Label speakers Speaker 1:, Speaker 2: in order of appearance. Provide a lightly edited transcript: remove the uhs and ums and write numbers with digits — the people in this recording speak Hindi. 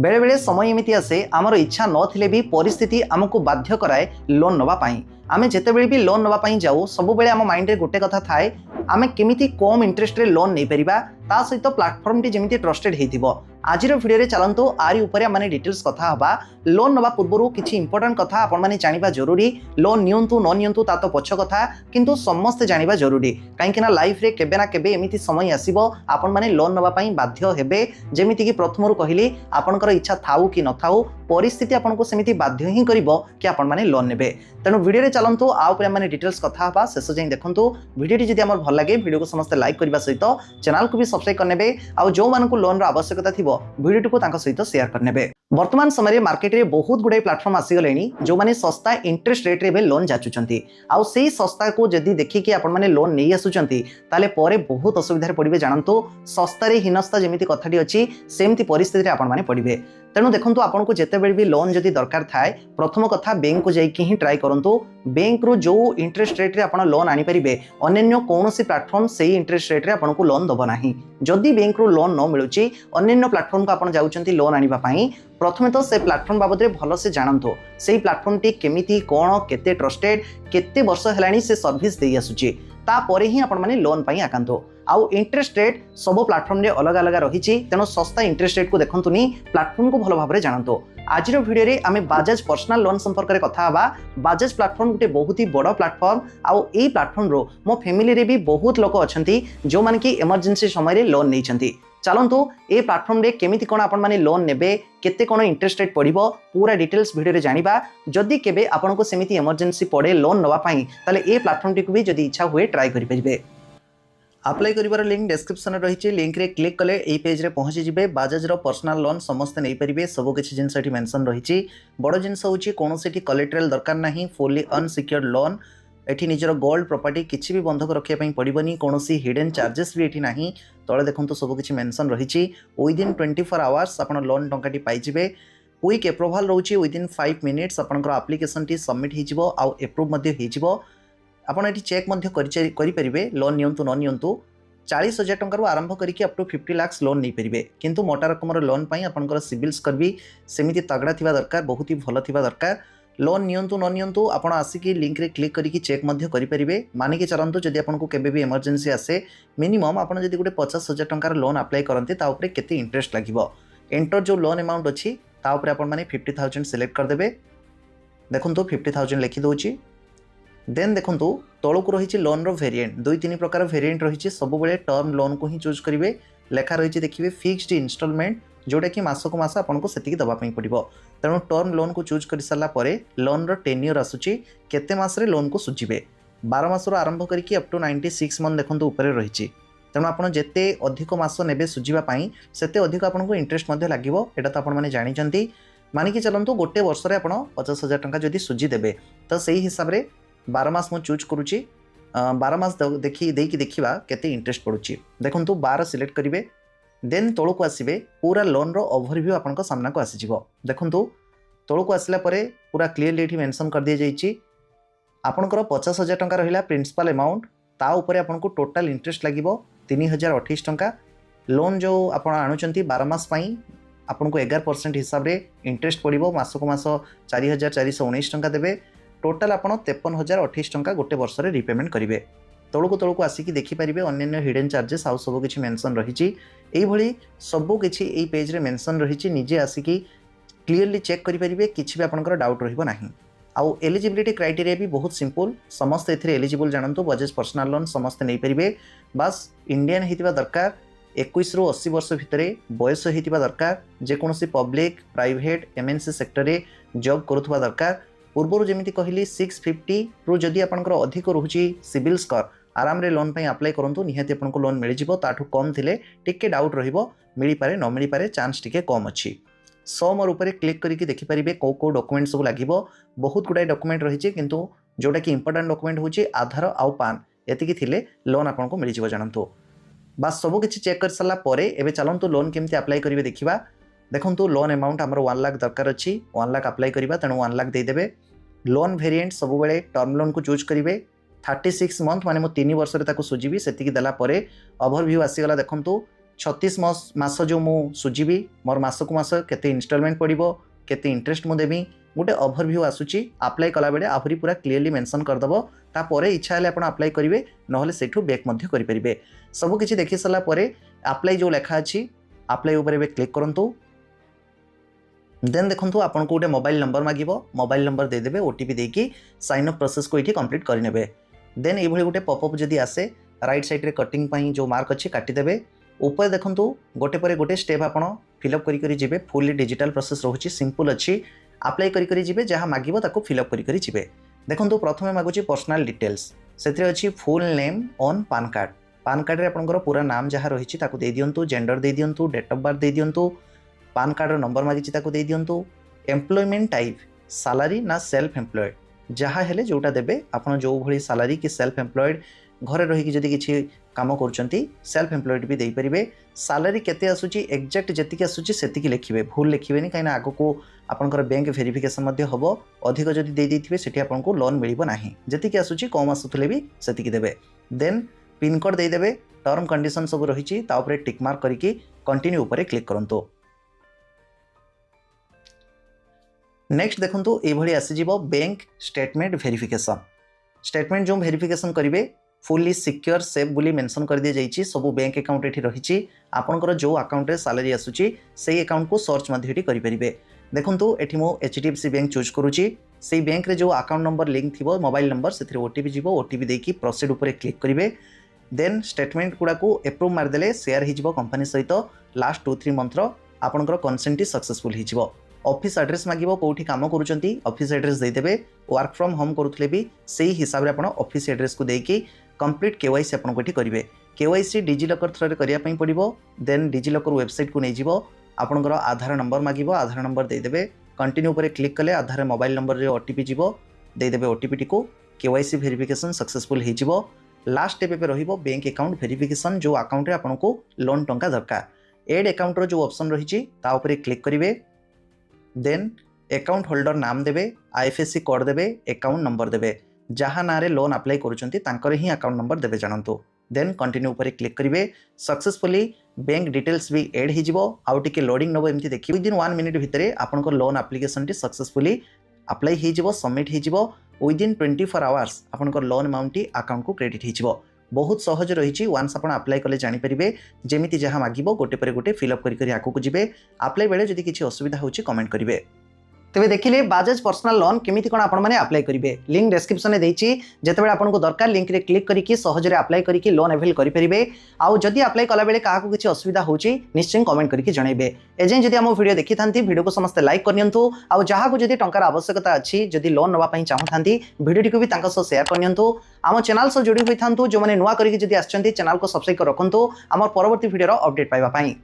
Speaker 1: बेले बेले समय एमती आसे आमर इच्छा नथिले भी परिस्थिति आमको बाध्य कराए लोन नवा पाई। आमे जेतेबेले भी लोन नवा पाई जाऊ सब बेले आम माइंड रे गोटे कथा थाए आमे केमिति कम इंटरेस्ट रे लोन नहीं परिबा ता सहित प्लेटफॉर्म टी जेमिति ट्रस्टेड हेतिबो। आजिर वीडियो रे चलंतु आरी ऊपर माने डिटेल्स कथा हबा। लोन नवा पूर्वरु किछि इंपोर्टेंट कथा आपण माने जानिबा जरूरी। लोन नियंतु न नियंतु ता तो पछ कथा किंतु समस्त जानिबा जरूरी काहेकि ना लाइफ रे केबे ना केबे एमिति समय आसीबो आपण माने लोन नवा पाई बाध्य हेबे। जेमिति कि प्रथमरु कहिली आपनकर इच्छा थाउ कि न थाउ परिस्थिति आपनको सेमिति बाध्य ही करिवो कि आपण माने लोन नेबे। तेणु वीडियो रे चलंतु आ ऊपर माने डिटेल्स कथा हबा। शेष जाई देखंतु वीडियो जदि हमर भल लागे वीडियो को समस्त लाइक करबा सहित चैनल को भी सब्सक्राइब करनेबे आ जो मानकु लोन रो आवश्यकता थिबो वीडियो को तांका सहित शेयर करनेबे। वर्तमान समय रे मार्केट रे बहुत गुडे प्लेटफॉर्म आसी गलेनी जो माने सस्ता इंटरेस्ट रेट रे बे लोन जाचुचंती आ सेही सस्ता को जदि देखि कि आपण माने लोन नै आसुचंती ताले परे बहुत असुविधा रे पड़िबे। जानंतु सस्ता रे हिनस्ता जेमिति कथाटी अछि सेमति परिस्थिति रे आपण माने पड़िबे। तेणु देखंतु आपन को जेतेबेले भी लोन जदि दरकार थाए प्रथम कथा बैंक को जाई ही ट्राई करंतु। बैंक रो जो इंटरेस्ट रेट रे आपण लोन आनी परिबे अन्य कोनोसी प्लेटफॉर्म सेही इंटरेस्ट रेट रे आपण को लोन दबो नाही। जदि बैंक रो लोन न मिलुची अन्य प्लेटफॉर्म को आपण जाउचंती लोन आनिबा पई प्रथमे तो से प्लेटफॉर्म बाबद रे भलो से जानंतु। सेही प्लेटफॉर्म टी केमिति कोन केते ट्रस्टेड केते वर्ष हेलानी से सर्विस देई आसुची तापर ही आपण माने लोन पाई आकांतो। आउ इंटरेस्ट रेट सब प्लेटफॉर्म रे अलग अलग रही तेणु सस्ता इंटरेस्ट रेट को देखंतुनी प्लेटफॉर्म को भलो भाबरे जानंतो। आज वीडियो रे आमे बाजाज पर्सनल लोन संपर्क रे कथा हबा। बाजाज प्लेटफॉर्म गोटे बहुत ही बड़ प्लेटफॉर्म आउ ए प्लेटफॉर्म रो मो फैमिली रे भी बहुत लोक अछंती जो माने कि इमरजेंसी समय रे लोन नैछंती। चलंतु ए प्लेटफॉर्म रे केमिति कोन आपण माने लोन नेबे केते कोन इंटरेस्ट रेट पड़िबो पूरा डिटेल्स वीडियो रे जानिबा। जदि केबे आपण को सेमिति इमरजेंसी पड़े लोन नवा पाई ताले ए प्लेटफॉर्म टी को भी जदि इच्छा हुए ट्राई करि परिबे। अप्लाई करिवार लिंक डिस्क्रिप्शन में रही। लिंक रे क्लिक कले ए पेज रे पहुंची जिवे। बाजाज रो पर्सनल लोन समस्त नहीं परिबे। सब किछि जिंस एठी मेंशन रही। बड़ जिंस होची कोनोसी एठी कोलेटरल दरकार नाही। फुली अनसिक्योर्ड लोन एठी निजर गोल्ड प्रॉपर्टी किछि भी बंधक रखिया पई पड़िबनी। कोनोसी हिडन चार्जेस भी एठी नाही। तळे देखंतु सब किछि मेंशन रही। विदिन 24 आवर्स आपण लोन टंकाटी पाई जिवे। क्विक अप्रूवल रहउची विदिन 5 मिनिट्स आपनकर एप्लिकेशन टी सबमिट हि जिवो आ अप्रूव मध्ये हि जिवो। आपण एठी चेक मध्ये करि परिबे लोन नियंतु न नियंतु 40,000 टंका आरंभ करके अप टू 50 लाख लोन नहीं परिबे। किंतु मोटा रकम लोन पाई आपनकर सिविल स्कोर भी सेमिति तगड़ा थिबा दरकार बहुत ही भलो थिबा दरकार। लोन नियंतु न नियंतु आपण आसिकी लिंक रे क्लिक करके चेक मध्ये करि परिबे। मानिके चलंतु जदि आपनको केबे भी इमरजेंसी आसे मिनिमम आपण जदि गुटे 50,000 टंका लोन अप्लाई करंती ता ऊपर केते इंटरेस्ट लागिवो एंटर जो लोन अमाउंट अछि ता ऊपर आपण माने 50,000 सिलेक्ट कर देबे। देखंतु 50,000 लिखि दोछि। देन देखंतु तळकु रही लोन रो वेरिएंट 2-3 प्रकार वेरिएंट रही। सब बेले टर्म लोन को ही चूज करेंगे। लेखा रही देखिए फिक्स्ड इंस्टॉलमेंट जोटा कि मासक मास आपको से दवाई पड़ो। तेणु टर्म लोन को चूज कर सारापर लोन रो टेन्यूर आसूची केते मासरे लोन को सुझिबे। 12 मासर आरंभ करके अप टू 96 मंथ देखो ऊपर रही। तेणु आप जिते अधिक मास ने सुझापी से अधिक आपको इंटरेस्ट लगे। यहाँ तो आपने जानी मानिकी चलतु गोटे वर्ष में आप 50,000 टंका जदि सुझीदेवे तो सही हिसाब से 12 मास मुझे चूज करुच्ची। 12 मास देखा केते इंटरेस्ट पड़ुची। देखंतु 12 सिलेक्ट करेंगे। देन तौक को आसबे पूरा लोन रो ओवरव्यू आपन सामना को आसीजिवो। देखंतु तौक को आसला परे पूरा क्लियरली एठी मेंशन कर दिया जाइछि। आपनकर 50,000 टंका रहिला प्रिंसिपल अमाउंट ता ऊपर आपनको टोटल इंटरेस्ट लागिवो 3,028 टंका। लोन जो आपण आणुचंती 12 मास पई आपनको 11% हिसाब रे इंटरेस्ट पड़िवो। मासको मास 4,419 टंका देबे। टोटाल आप 53,028 टंका गोटे वर्ष में रिपेमेंट करेंगे। तौक आसिकी देखिपारे अन्य हिडन चार्जेस आउ सब किछि मेंशन रही। सबकि यही पेज रे मेंशन रही। निजे आसिकी क्लीयरली चेक करेंगे किसी भी आपंकर डाउट रही। आउ एलिजिबिलिटी क्राइटेरिया भी बहुत सिंपल। समस्त एथिरे एलिजिबल जानतु। बजाज पर्सनल लोन समस्त नहीं पारे। बास इंडियन होइतिबा दरकार 21 ରୁ 80 वर्ष भितर बयस होइतिबा दरकार। जेकोसी पब्लिक प्राइवेट एमएनसी सेक्टर रे जॉब करुवा दरकार। पूर्वर जमी कहली 650 रु जदि आपंकर अधिक रोचे सिविल स्कोर आराम रे लोन पाई अप्लाई करंतु निहाती आपनको लोन मिल जिवो। ताठू कम थिले टिके डाउट रहिबो मिली पारे न मिली पारे चांस टिके कम अछि। सम ऊपर क्लिक करके देखि परिबे को डॉक्यूमेंट सब लागिवो। बहुत गुडाय डॉक्यूमेंट रहिछि किंतु जोटा कि इंपोर्टेंट डॉक्यूमेंट होछि आधार आउ पान एतिकी थिले लोन आपनको मिल जिवो। जानंतु बास सब किछि चेक कर सला परे एबे चलंतु लोन केमति अप्लाई करिवे देखिबा। देखंतु लोन अमाउंट हमर 1 लाख दरकार अछि। 1 लाख अप्लाई करिबा तेणु 1 लाख दे देबे। लोन वेरिएंट सब बेले टर्म लोन को चूज करेंगे। 36 मंथ माने मो 3 वर्ष रे ताको सुझीबी सेतिकी देला परे ओवरव्यू आसीगला। देखंतु 36 मास जो मु सुझी मोर मासक मास केते इंस्टॉलमेंट पड़ो केते इंटरेस्ट मु देवी गोटे ओवरव्यू आसूची अप्लाई कला बेले आहुरी पूरा क्लियरली मेंशन करदब तापर इच्छा हेले आपण अप्लाई करेंगे नहले सेठू बैक मध्य करेंगे सब किसी देखि सारा अप्लाई जो लेखा अच्छी अप्लाई उपर क्लिक करूँ देन देखो आपको गोटे मोबाइल नंबर मागिबो मोबाइल नंबर देदेवे ओटीपी देकी साइन अप प्रोसेस को ये कंप्लीट करने देन ये गोटे पॉपअप जदि आसे राइट साइड रे कटिंग पाई जो मार्क अच्छी काटिदेवे ऊपर देखो गोटे पर गोटे स्टेप आप फिलअप करेंगे फुल्ली डिजिटल प्रोसेस रोचे सिंपल अच्छी अप्लाई करेंगे जहाँ मागिबो ताको फिलअप करेंगे देखो प्रथम मागुची पर्सनल डिटेल्स से अच्छी full name on PAN card रे आपनकर पूरा नाम जहाँ रही दे दिंतु जेंडर दे दिंतु डेट ऑफ बर्थ दे दिंतु पान कार्ड नंबर मागिची ताको दे दिंतु एम्प्लॉयमेंट टाइप सैलरी ना सेल्फ एम्प्लॉयड जहाँ हेले जोटा देबे आपण जो भली सैलरी कि सेल्फ एम्प्लॉयड घरे रही जदि किसी काम कर सेल्फ एम्प्लॉयड भी दे पारे सैलरी केते आसूची एक्जाक्ट जतिक आसूची सेतिकी लिखिबे भूल लिखिबेनी कहीं आगो को आपनकर बैंक वेरिफिकेशन मध्ये हबो अधिक जदि दे देथिबे सेठी आपनको लोन मिलिबो नाही जतिकी आसूची कम आसुथले भी सेतिकी देबे देन पिन कोड दे देबे टर्म कंडीशन सब रही ता ऊपर टिक मार्क करके कंटिन्यू ऊपर क्लिक करंतो नेक्स्ट देखो ये आसीजिव बैंक स्टेटमेंट वेरिफिकेशन स्टेटमेंट जो वेरिफिकेशन करेंगे फुल्ली सिक्योर सेफ बोली मेंशन कर दी जाइए सब बैंक अकाउंट ये रही आपंकर जो अकाउंट सैलरी आसूची से अकाउंट को सर्च मध्य करेंगे देखो ये मु HDFC बैंक चूज करुच्ची से बैंक रे जो अकाउंट नंबर लिंक थी मोबाइल नंबर से ओटीपी जीव ओटीपी देकी प्रोसीड उपर क्लिक करेंगे देन स्टेटमेंट गुड़ा को एप्रूव मारदेले शेयर हो कंपनी सहित लास्ट 2-3 मंथर आपंकर कनसेंट सक्सेसफुल हो ऑफिस एड्रेस मागिबो कोठी काम करूचंती ऑफिस एड्रेस देदेवे वर्क फ्रॉम होम करुथले भी सही हिसाब रे आपण ऑफिस एड्रेस को देकी कंप्लीट केवाईसी आपण कोठी करिवे केवाईसी डिजिलॉकर थ्रू रे करिया पई पड़िबो देन डिजिलॉकर वेबसाइट को नै जिवो आपनकर आधार नंबर मागिबो आधार नंबर देदेवे कंटिन्यू पर क्लिक कले आधार मोबाइल नंबर रे ओटीपी जिवो देदेवे ओटीपी टिको केवाईसी वेरिफिकेशन सक्सेसफुल हे जिवो लास्ट स्टेप पे रहिबो बैंक अकाउंट वेरिफिकेशन जो अकाउंट रे आपनको लोन टंका दरकार एड अकाउंट रो जो ऑप्शन रही ता ऊपर क्लिक करिवे देन अकाउंट होल्डर नाम देवे IFSC कोड देवे अकाउंट नंबर देवे जहाँ ना लोन अप्लाई करुँच ही अकाउंट नंबर देवे जानतु देन कंटिन्यू ऊपर क्लिक करेंगे सक्सेसफुली बैंक डिटेल्स भी एड हो आउ टिके लोडिंग नब एमती देखिए विदिन 1 मिनिट भितर आपंकर loan application T successfully apply हो सबमिट हो विदिन 24 आवर्स आपंकर लोन अमाउंट टी अकाउंट को क्रेडिट हो बहुत सहज रही वन्स आप अप्लाई कले जानीपारे जमी जहाँ मागिबो गोटे पर गोटे फिलअप करी आगू जी अप्लाई बेले जदि किसी असुविधा होची कमेंट करेंगे तेज देखिले बाजाज पर्सनल लोन केमिति कोन आपण माने अप्लाई करेंगे लिंक डिस्क्रिप्शन में देछि जेतेबेले आपनको दरकार लिंक रे क्लिक करिकि सहजरे अप्लाई करिकि लोन अवेल करि परिबे आउ जदि अप्लाई कला बेले काहाकू किछि असुविधा होछि निश्चय कमेंट करिकि जणैबे एजें जदि हम वीडियो देखि थांती वीडियो को समस्त लाइक करनियंतु आउ जहाकू जदि टंकार आवश्यकता अछि जदि लोन नवा पई चाहथांती वीडियो को भी तांका सो शेयर करनियंतु आम चैनल सो जोडी होई थांतु जो माने नुवा करिकि जदि आछंती चैनल को सब्सक्राइब कर रखंतु आम परवर्ती वीडियो रो अपडेट पाइबा पई।